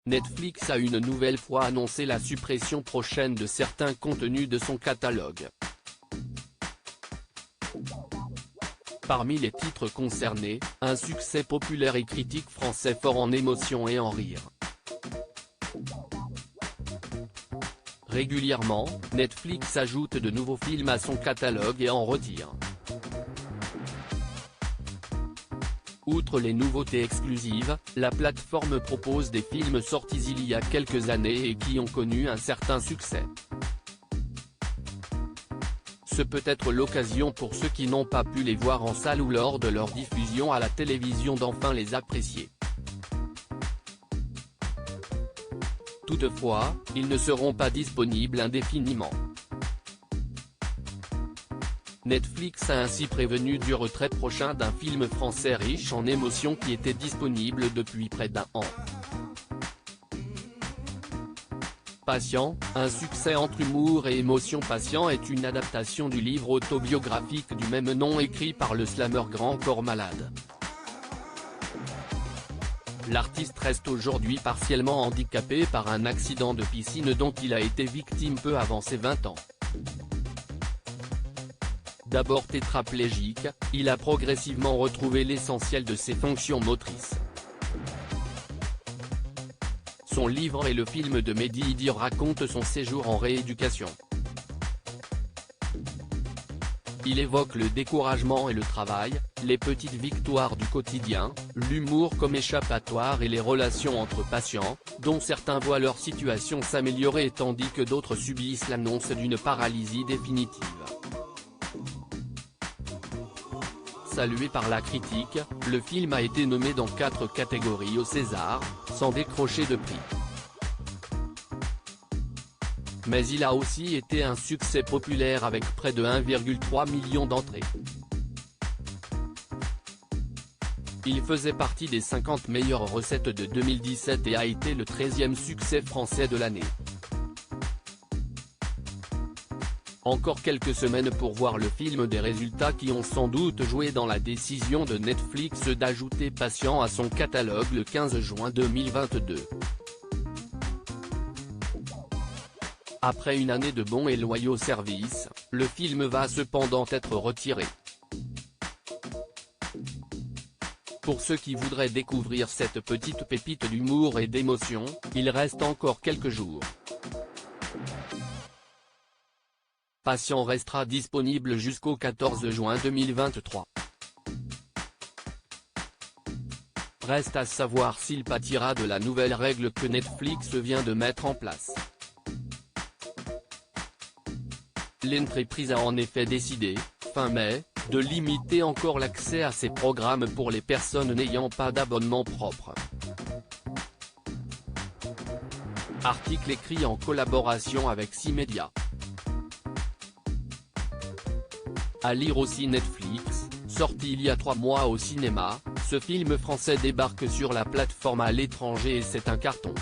Netflix a une nouvelle fois annoncé la suppression prochaine de certains contenus de son catalogue. Parmi les titres concernés, un succès populaire et critique français fort en émotion et en rire. Régulièrement, Netflix ajoute de nouveaux films à son catalogue et en retire. Outre les nouveautés exclusives, la plateforme propose des films sortis il y a quelques années et qui ont connu un certain succès. Ce peut être l'occasion pour ceux qui n'ont pas pu les voir en salle ou lors de leur diffusion à la télévision d'enfin les apprécier. Toutefois, ils ne seront pas disponibles indéfiniment. Netflix a ainsi prévenu du retrait prochain d'un film français riche en émotions qui était disponible depuis près d'un an. Patient, un succès entre humour et émotion. Patient est une adaptation du livre autobiographique du même nom écrit par le slammer Grand Corps Malade. L'artiste reste aujourd'hui partiellement handicapé par un accident de piscine dont il a été victime peu avant ses 20 ans. D'abord tétraplégique, il a progressivement retrouvé l'essentiel de ses fonctions motrices. Son livre et le film de Mehdi Idir racontent son séjour en rééducation. Il évoque le découragement et le travail, les petites victoires du quotidien, l'humour comme échappatoire et les relations entre patients, dont certains voient leur situation s'améliorer tandis que d'autres subissent l'annonce d'une paralysie définitive. Salué par la critique, le film a été nommé dans 4 catégories au César, sans décrocher de prix. Mais il a aussi été un succès populaire avec près de 1,3 million d'entrées. Il faisait partie des 50 meilleures recettes de 2017 et a été le 13e succès français de l'année. Encore quelques semaines pour voir le film, des résultats qui ont sans doute joué dans la décision de Netflix d'ajouter Patient à son catalogue le 15 juin 2022. Après une année de bons et loyaux services, le film va cependant être retiré. Pour ceux qui voudraient découvrir cette petite pépite d'humour et d'émotion, il reste encore quelques jours. Patient restera disponible jusqu'au 14 juin 2023. Reste à savoir s'il pâtira de la nouvelle règle que Netflix vient de mettre en place. L'entreprise a en effet décidé, fin mai, de limiter encore l'accès à ces programmes pour les personnes n'ayant pas d'abonnement propre. Article écrit en collaboration avec 6 médias. À lire aussi Netflix, sorti il y a 3 mois au cinéma, ce film français débarque sur la plateforme à l'étranger et c'est un carton.